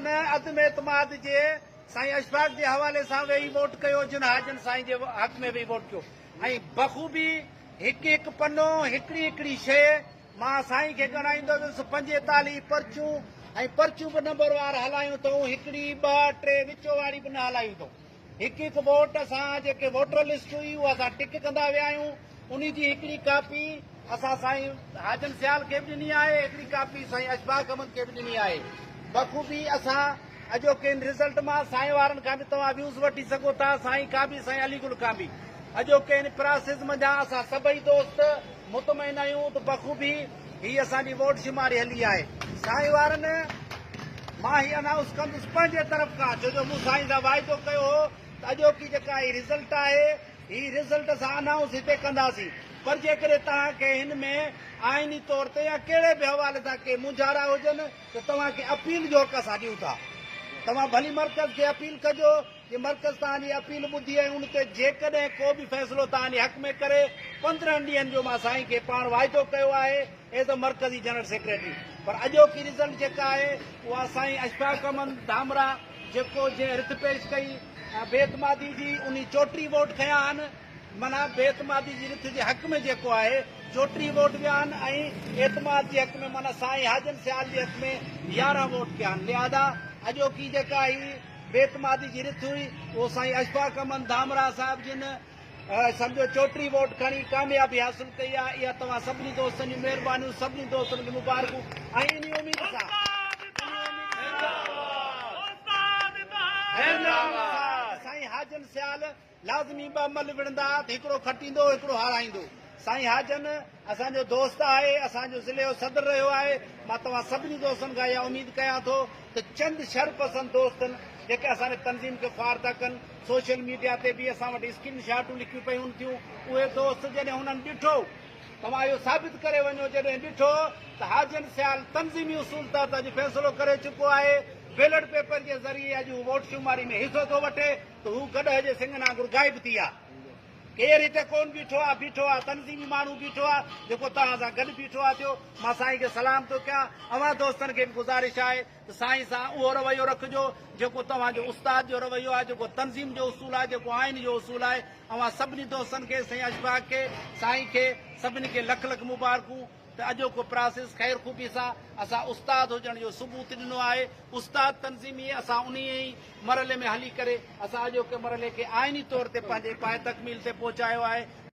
वारन अदम एतमाद जे साईं अशफाक के हवाले से वेही वोट कयो जिन हाजन साईं के हक़ में वेही वोट कयो ऐं बख़ूबी हिकु हिकु पनो हिकिड़ी हिकिड़ी शइ मां साईं खे ॻणाईंदुसि 45 पर्चियूं ऐं पर्चियूं बि नंबर वार हलायूं अथऊं हिकिड़ी ॿ टे विचो वारी बि न हलायूं अथऊं हिकु हिकु वोट असां जेके वोटर लिस्ट हुई उहा असां टिक कंदा विया आहियूं उन जी हिकिड़ी कापी असां साईं हाजन सियाल खे बि ॾिनी आहे हिकिड़ी कापी साईं अशफाक अहमद खे बि ॾिनी आहे बख़ूबी असां अॼोके रिज़ल्ट मां साईं वारनि खां बि तव्हां व्यूज़ वठी सघो था साईं खां बि साईं अलीगुल खां बि अॼोके इन प्रोसेस मंझां असां सभई दोस्त मुतमइन आहियूं त बख़ूबी हीअ असांजी वोट शुमारी हली आहे साईं वारनि मां हीअ अनाउंस कंदुसि पंहिंजे तरफ़ खां छो जो मूं साईं सां वाइदो कयो हो त अॼोकी जेका हीअ रिज़ल्ट आहे हीअ रिज़ल्ट असां अनाउंस हिते कंदासीं पर जेकॾहिं तव्हांखे हिन में आइनी तौर ते या कहिड़े बि हवाले सां के मुंझारा हुजनि त तव्हांखे अपील जो हक़ असां ॾियूं था तव्हां भली मर्कज़ खे अपील कजो कि मर्कज़ तव्हांजी अपील ॿुधी आहे उन ते जेकॾहिं को बि फ़ैसिलो तव्हांजे हक़ में करे 15 ॾींहंनि जो मां साईं खे पाण वाइदो कयो आहे एज़ अ मर्कज़ी जनरल सेक्रेटरी पर अॼोकी रिज़ल्ट जेका आहे उहा साईं अशफाक अहमद धामरा जेको जंहिं रिथ पेश कई बेतमादी जी उन चोटी वोट खयां आहिनि माना बेतमादी जी रिथ जे हक़ में जेको आहे चोटी वोट विया आहिनि ऐं एतमाद जे हक़ में माना साईं हाजन सियाल जे हक़ में 11 वोट कया आहिनि लिहाज़ा अॼोकी जेका ही बेतमादी जी रिथ हुई उहो साईं अशफाक अहमद धामरा साहिब जिन सम्झो चोटी वोट खणी कामयाबी हासिल कई आहे इहा तव्हां सभिनी दोस्तनि जी महिरबानियूं सभिनी दोस्तनि खे मुबारकूं ऐं इन उमेद सां साईं हाजन सियाल लाज़मी ॿ अमल विढ़ंदा त हिकिड़ो खटींदो हिकिड़ो हाराईंदो साईं हाजन असांजो दोस्त आहे असांजो ज़िले जो सदर रहियो आहे मां तव्हां सभिनी दोस्तनि खां इहा उमेद कयां थो त चंद शरपसंद दोस्तनि जेके असांजे तनज़ीम खे ख्वार था कनि सोशल मीडिया ते बि असां वटि स्क्रीन शॉटूं लिखियूं पयूं थियूं उहे दोस्त जॾहिं हुननि ॾिठो तव्हां इहो साबित करे वञो जॾहिं ॾिठो त हाजन सियाल तनज़ीमी उसूल तहत अॼु फ़ैसिलो करे चुको आहे बैलेट पेपर के ज़रिए अॼु वोट शुमारी में हिसो थो वठे त हू गॾ जे सिंगन वांगुरु गाइब थी आहे केरु हिते कोन बीठो आहे तनज़ीमी माण्हू बीठो आहे जेको तव्हां सां गॾु बीठो आहे थियो मां साईं खे सलाम थो कयां अवां दोस्तनि खे बि गुज़ारिश आहे त साईं सां उहो रवैयो रखिजो जेको तव्हांजो उस्ताद जो रवैयो आहे जेको तनज़ीम जो उसूल आहे जेको आइन जो उसूल आहे अवां सभिनी दोस्तनि खे साईं अशफाक खे साईं खे सभिनी खे लख लख मुबारकूं त अॼोको प्रोसेस ख़ैर ख़ूबी सां असां उस्ताद हुजण जो सबूत ॾिनो आहे उस्ताद तनज़ीमी असां उन ई मरहले में हली करे असां अॼोके मरहले खे आइनी तौर ते पंहिंजे पाए तकमील ते पहुचायो आहे